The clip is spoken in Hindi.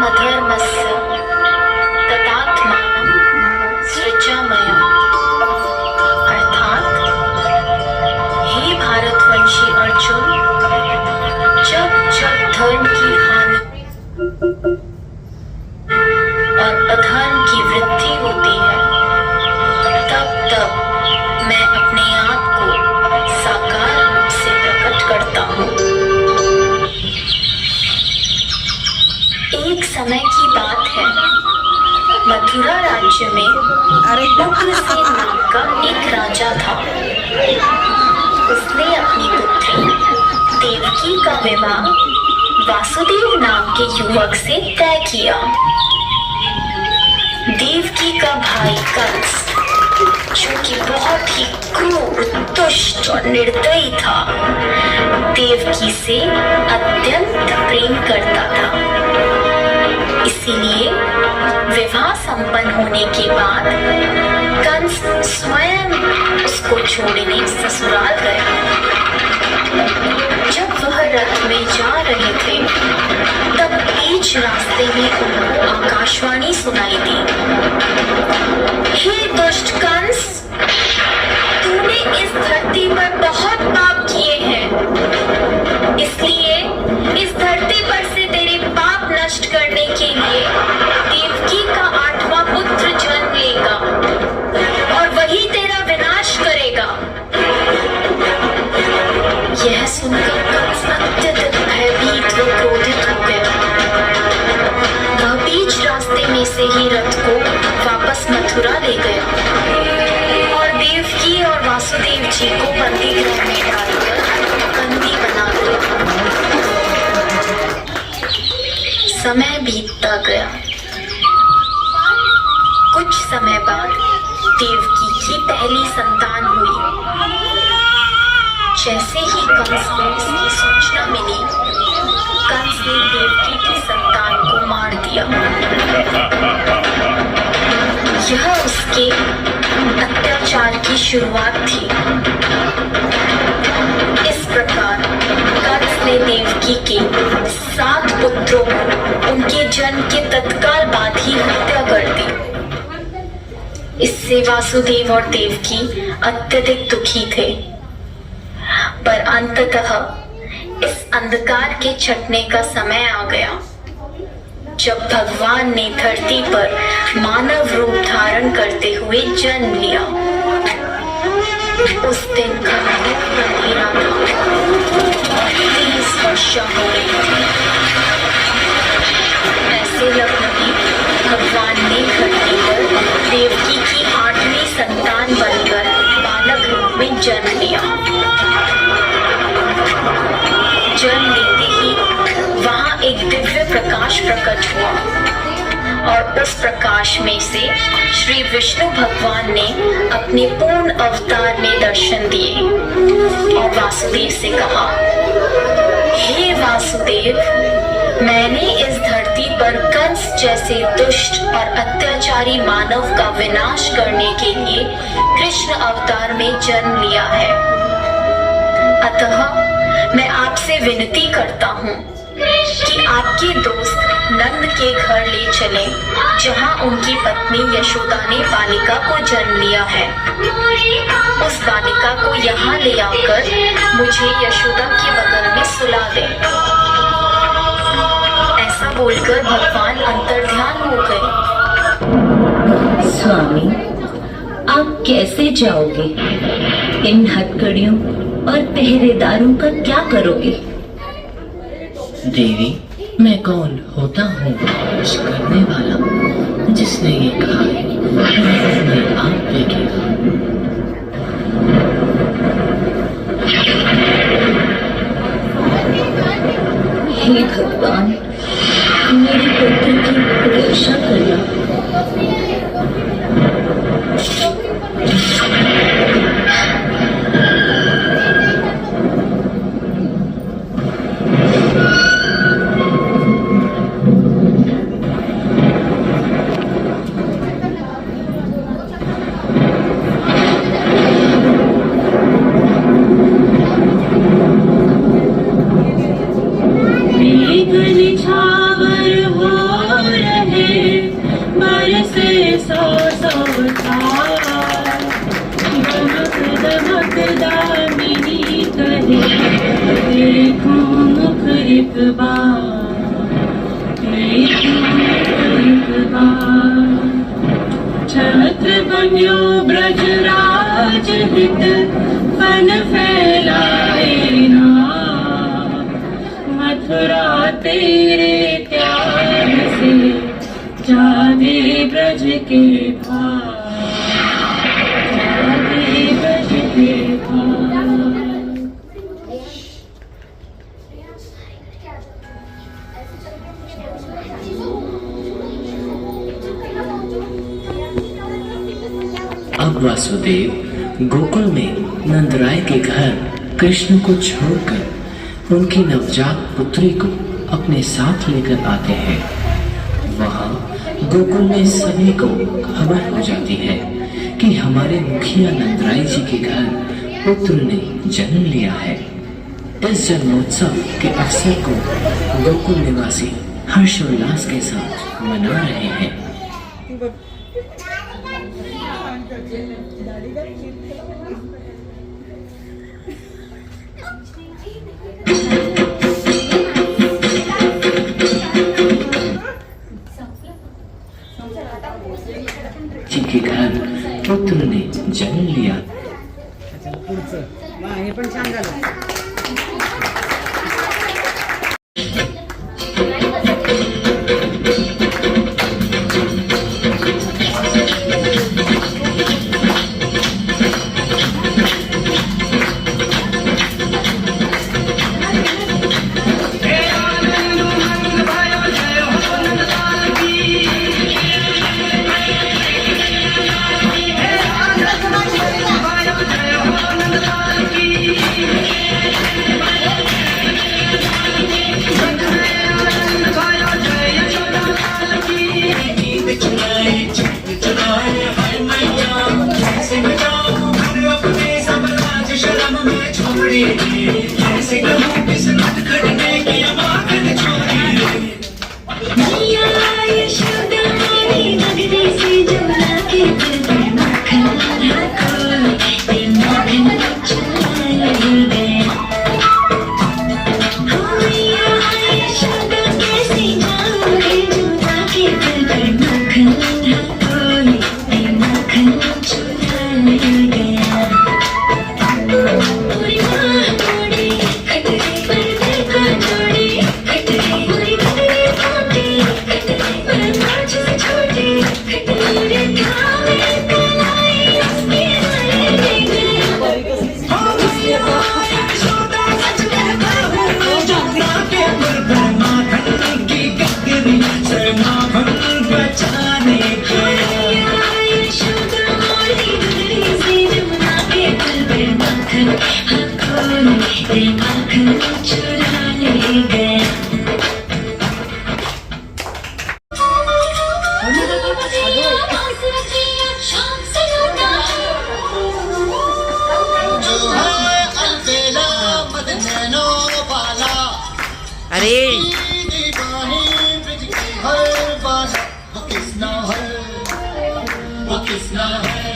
अधर्मस्य तदात्मानं सृजाम्यहम्। अर्थात हे भारतवंशी अर्जुन, जब जब धर्म की हानि और अधर्म की वृद्धि होती है, तब तब मैं अपने आप को साकार रूप से प्रकट करता हूँ। एक समय की बात है, मथुरा राज्य में उग्रसेन नाम का एक राजा था। उसने अपनी पुत्री देवकी का विवाह वासुदेव नाम के युवक से तय किया। देवकी का भाई कंस, जो कि बहुत ही क्रूर, दुष्ट और निर्दयी था, देवकी से अत्यंत प्रेम करता था। इसीलिए विवाह संपन्न होने के बाद कंस स्वयं उसको छोड़ने ससुराल गया। जब वह रथ में जा रहे थे, तब बीच रास्ते में उनको आकाशवाणी सुनाई दी। हे दुष्ट कंस, तूने इस धरती पर बहुत पाप किए हैं, इसलिए इस धरती पर से तेरे पाप नष्ट करने के लिए देवकी का 8वां पुत्र जन्म लेगा और वही तेरा विनाश करेगा। यह सुनकर कंस अत्यधिक भयभीत व क्रोधित हो गया। वह बीच रास्ते में से ही रथ को वापस मथुरा ले गया और देवकी और वासुदेव जी को बंदी गृह में डालकर बंदी बना दिया। समय बीतता गया। कुछ समय बाद देवकी की पहली संतान हुई। जैसे ही कंस को इसकी सूचना मिली, कंस ने देवकी की संतान को मार दिया। यह उसके अत्याचार की शुरुआत थी। इस प्रकार कंस ने देवकी के 7 पुत्रों को उनके जन्म के तत्काल बाद ही हत्या कर दी। इससे वासुदेव और देवकी अत्यधिक दुखी थे। पर अंततः इस अंधकार के छटने का समय आ गया, जब भगवान ने धरती पर मानव रूप धारण करते हुए जन्म लिया। उस दिन का अंधेरा था। 30 वर्षा हो रही थी। ऐसे लग रही भगवान ने धरती पर देवकी की 8वीं संतान बनकर बालक रूप में जन्म लिया। जन्म लेते ही वहां एक दिव्य प्रकाश प्रकट हुआ और उस प्रकाश में से श्री विष्णु भगवान ने अपने पूर्ण अवतार में दर्शन दिए और वासुदेव से कहा, हे वासुदेव, मैंने इस धरती पर कंस जैसे दुष्ट और अत्याचारी मानव का विनाश करने के लिए कृष्ण अवतार में जन्म लिया है। अतः मैं आपसे विनती करता हूँ कि आपके दोस्त नंद के घर ले चलें, जहाँ उनकी पत्नी यशोदा ने बालिका को जन्म लिया है। उस बालिका को यहाँ ले आकर मुझे यशोदा के बगल में सुला दें। ऐसा बोलकर भगवान अंतर्ध्यान हो गए। स्वामी, आप कैसे जाओगे? इन हथकड़ियों और पहरेदारों का क्या करोगे? देवी, मैं कौन होता हूँ कुछ करने वाला? जिसने ये कहा है मैं आप देखेगा। हे भगवान, मेरे पुत्र की रक्षा करना। एक बार एक बार छत्र बन्यो ब्रजराज हित फन फैलाए ना मथुरा तेरे प्यार से जादे ब्रज के भार जादे ब्रज के भार। अब वासुदेव गोकुल में नंदराय के घर कृष्ण को छोड़कर उनकी नवजात पुत्री को अपने साथ लेकर आते हैं। वहाँ गोकुल में सभी को खबर हो जाती है कि हमारे मुखिया नंदराय जी के घर पुत्र ने जन्म लिया है। इस जन्मोत्सव के अवसर को गोकुल निवासी हर्षोल्लास के साथ मना रहे हैं। जी के घर पुत्र ने जन्म लिया। हे पण छान झालं। अरे वो किसना है